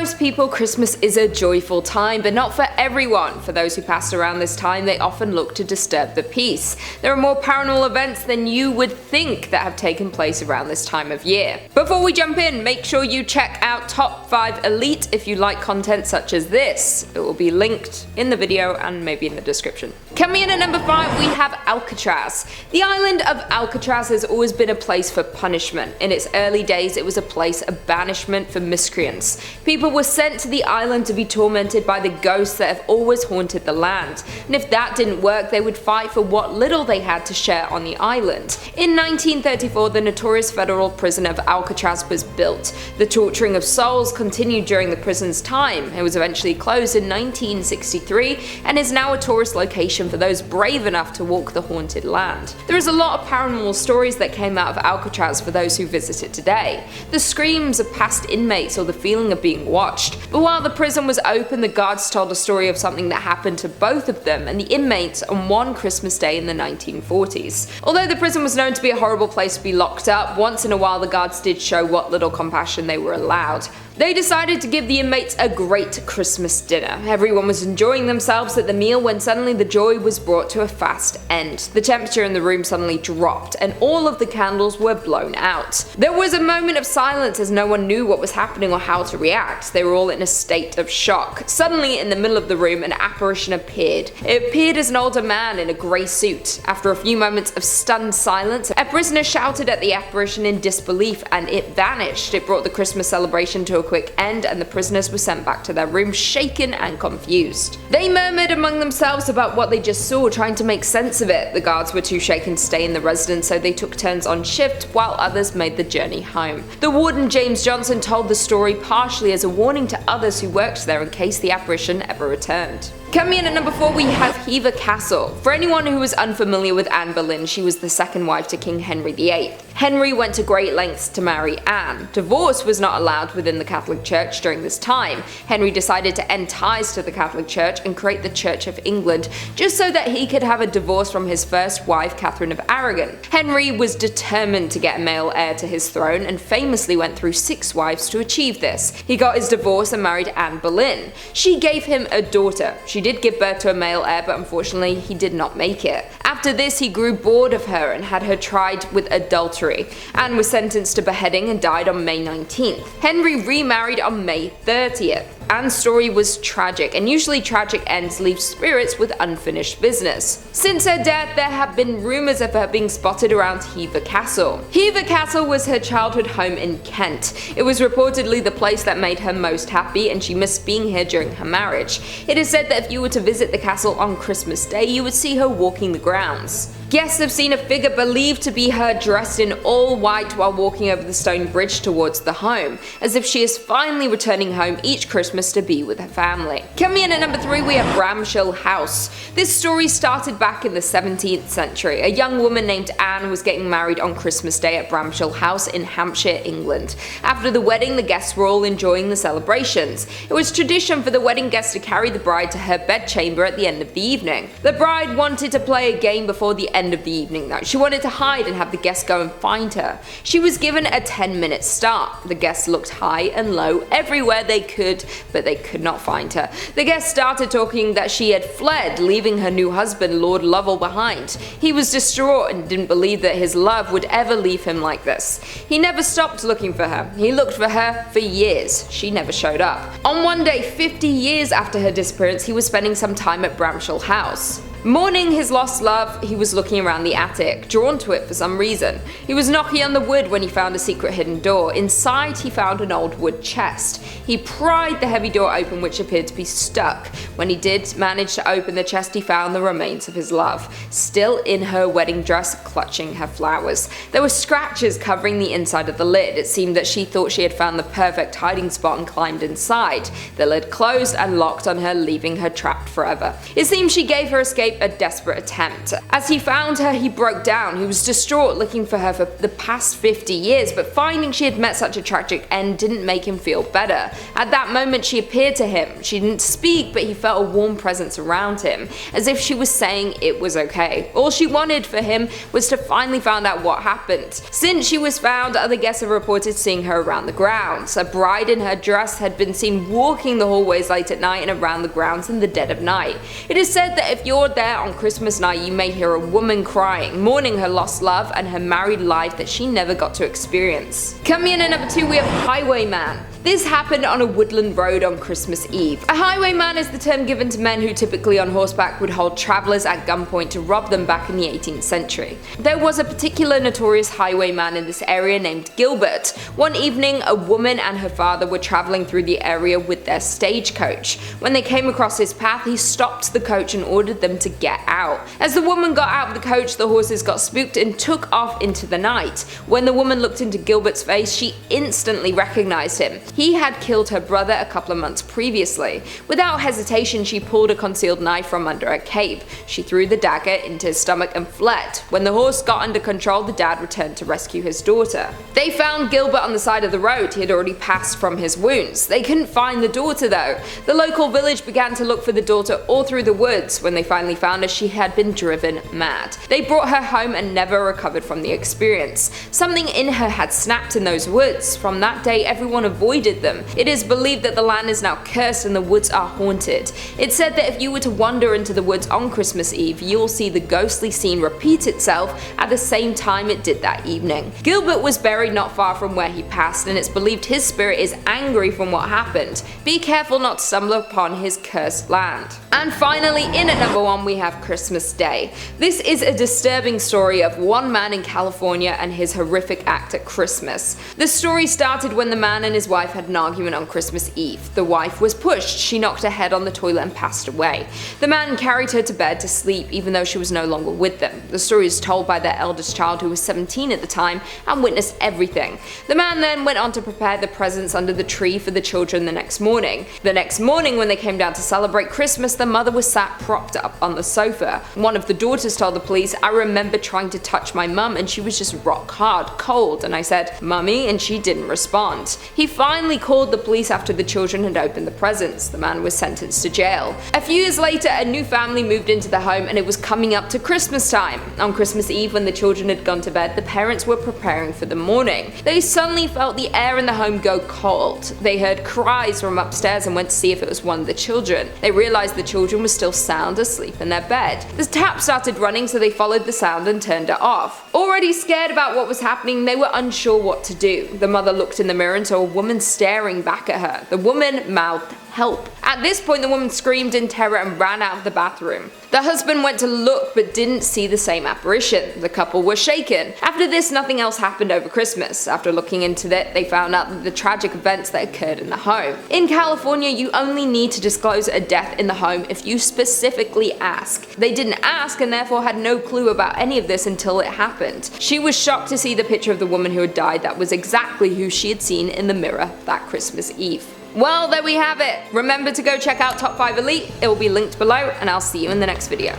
most people, Christmas is a joyful time, but not for everyone. For those who passed around this time, they often look to disturb the peace. There are more paranormal events than you would think that have taken place around this time of year. Before we jump in, make sure you check out Top 5 Elite if you like content such as this. It will be linked in the video and maybe in the description. Coming in at number 5, we have Alcatraz. The island of Alcatraz has always been a place for punishment. In its early days, it was a place of banishment for miscreants. People were sent to the island to be tormented by the ghosts that have always haunted the land, and if that didn't work, they would fight for what little they had to share on the island. In 1934, the notorious federal prison of Alcatraz was built. The torturing of souls continued during the prison's time. It was eventually closed in 1963 and is now a tourist location for those brave enough to walk the haunted land. There is a lot of paranormal stories that came out of Alcatraz for those who visit it today. The screams of past inmates or the feeling of being watched. But while the prison was open, the guards told a story of something that happened to both of them and the inmates on one Christmas day in the 1940s. Although the prison was known to be a horrible place to be locked up, once in a while the guards did show what little compassion they were allowed. They decided to give the inmates a great Christmas dinner. Everyone was enjoying themselves at the meal when suddenly the joy was brought to a fast end. The temperature in the room suddenly dropped and all of the candles were blown out. There was a moment of silence as no one knew what was happening or how to react. They were all in a state of shock. Suddenly, in the middle of the room, an apparition appeared. It appeared as an older man in a grey suit. After a few moments of stunned silence, a prisoner shouted at the apparition in disbelief and it vanished. It brought the Christmas celebration to a quick end and the prisoners were sent back to their rooms shaken and confused. They murmured among themselves about what they just saw, trying to make sense of it. The guards were too shaken to stay in the residence, so they took turns on shift while others made the journey home. The warden James Johnson told the story partially as a warning to others who worked there in case the apparition ever returned. Coming in at number 4, we have Hever Castle. For anyone who is unfamiliar with Anne Boleyn, she was the second wife to King Henry VIII. Henry went to great lengths to marry Anne. Divorce was not allowed within the Catholic Church during this time. Henry decided to end ties to the Catholic Church and create the Church of England, just so that he could have a divorce from his first wife, Catherine of Aragon. Henry was determined to get a male heir to his throne and famously went through 6 wives to achieve this. He got his divorce and married Anne Boleyn. She gave him a daughter. She did give birth to a male heir, but unfortunately he did not make it. After this, he grew bored of her and had her tried with adultery. Anne was sentenced to beheading and died on May 19th. Henry remarried on May 30th. Anne's story was tragic, and usually tragic ends leave spirits with unfinished business. Since her death, there have been rumors of her being spotted around Hever Castle. Hever Castle was her childhood home in Kent. It was reportedly the place that made her most happy, and she missed being here during her marriage. It is said that if you were to visit the castle on Christmas Day, you would see her walking the grounds. Guests have seen a figure believed to be her dressed in all white while walking over the stone bridge towards the home, as if she is finally returning home each Christmas to be with her family. Coming in at number 3, we have Bramshill House. This story started back in the 17th century. A young woman named Anne was getting married on Christmas Day at Bramshill House in Hampshire, England. After the wedding, the guests were all enjoying the celebrations. It was tradition for the wedding guests to carry the bride to her bedchamber at the end of the evening. The bride wanted to play a game before the end of the evening though. She wanted to hide and have the guests go and find her. She was given a 10-minute start. The guests looked high and low everywhere they could, but they could not find her. The guests started talking that she had fled, leaving her new husband, Lord Lovell, behind. He was distraught and didn't believe that his love would ever leave him like this. He never stopped looking for her. He looked for her for years. She never showed up. On one day, 50 years after her disappearance, he was spending some time at Bramshill House. Mourning his lost love, he was looking around the attic, drawn to it for some reason. He was knocking on the wood when he found a secret hidden door. Inside, he found an old wood chest. He pried the heavy door open, which appeared to be stuck. When he did manage to open the chest, he found the remains of his love, still in her wedding dress, clutching her flowers. There were scratches covering the inside of the lid. It seemed that she thought she had found the perfect hiding spot and climbed inside. The lid closed and locked on her, leaving her trapped forever. It seemed she gave her escape a desperate attempt. As he found her, he broke down. He was distraught, looking for her for the past 50 years, but finding she had met such a tragic end didn't make him feel better. At that moment, she appeared to him. She didn't speak, but he felt a warm presence around him, as if she was saying it was okay. All she wanted for him was to finally find out what happened. Since she was found, other guests have reported seeing her around the grounds. A bride in her dress had been seen walking the hallways late at night and around the grounds in the dead of night. It is said that if you're there on Christmas night, you may hear a woman crying, mourning her lost love and her married life that she never got to experience. Coming in at number 2, we have Highwayman. This happened on a woodland road on Christmas Eve. A highwayman is the term given to men who, typically on horseback, would hold travelers at gunpoint to rob them back in the 18th century. There was a particular notorious highwayman in this area named Gilbert. One evening, a woman and her father were traveling through the area with their stagecoach. When they came across his path, he stopped the coach and ordered them to get out. As the woman got out of the coach, the horses got spooked and took off into the night. When the woman looked into Gilbert's face, she instantly recognized him. He had killed her brother a couple of months previously. Without hesitation, she pulled a concealed knife from under her cape. She threw the dagger into his stomach and fled. When the horse got under control, the dad returned to rescue his daughter. They found Gilbert on the side of the road. He had already passed from his wounds. They couldn't find the daughter though. The local village began to look for the daughter all through the woods. When they finally found her, she had been driven mad. They brought her home and never recovered from the experience. Something in her had snapped in those woods. From that day, everyone avoided them. It is believed that the land is now cursed and the woods are haunted. It's said that if you were to wander into the woods on Christmas Eve, you'll see the ghostly scene repeat itself at the same time it did that evening. Gilbert was buried not far from where he passed, and it's believed his spirit is angry from what happened. Be careful not to stumble upon his cursed land. And finally, in at number 1, we have Christmas Day. This is a disturbing story of one man in California and his horrific act at Christmas. The story started when the man and his wife had an argument on Christmas Eve. The wife was pushed. She knocked her head on the toilet and passed away. The man carried her to bed to sleep even though she was no longer with them. The story is told by their eldest child, who was 17 at the time and witnessed everything. The man then went on to prepare the presents under the tree for the children the next morning. The next morning, when they came down to celebrate Christmas, the mother was sat propped up on the sofa. One of the daughters told the police, "I remember trying to touch my mum and she was just rock hard, cold, and I said, 'Mummy,' and she didn't respond." He finally called the police after the children had opened the presents. The man was sentenced to jail. A few years later, a new family moved into the home and it was coming up to Christmas time. On Christmas Eve, when the children had gone to bed, the parents were preparing for the morning. They suddenly felt the air in the home go cold. They heard cries from upstairs and went to see if it was one of the children. They realized the children were still sound asleep in their bed. The tap started running, so they followed the sound and turned it off. Already scared about what was happening, they were unsure what to do. The mother looked in the mirror and saw a woman staring back at her. The woman mouthed, "Help." At this point, the woman screamed in terror and ran out of the bathroom. The husband went to look but didn't see the same apparition. The couple were shaken. After this, nothing else happened over Christmas. After looking into it, they found out that the tragic events that occurred in the home. In California, you only need to disclose a death in the home if you specifically ask. They didn't ask and therefore had no clue about any of this until it happened. She was shocked to see the picture of the woman who had died. That was exactly who she had seen in the mirror that Christmas Eve. Well, there we have it. Remember to go check out Top 5 Elite. It will be linked below, and I'll see you in the next video.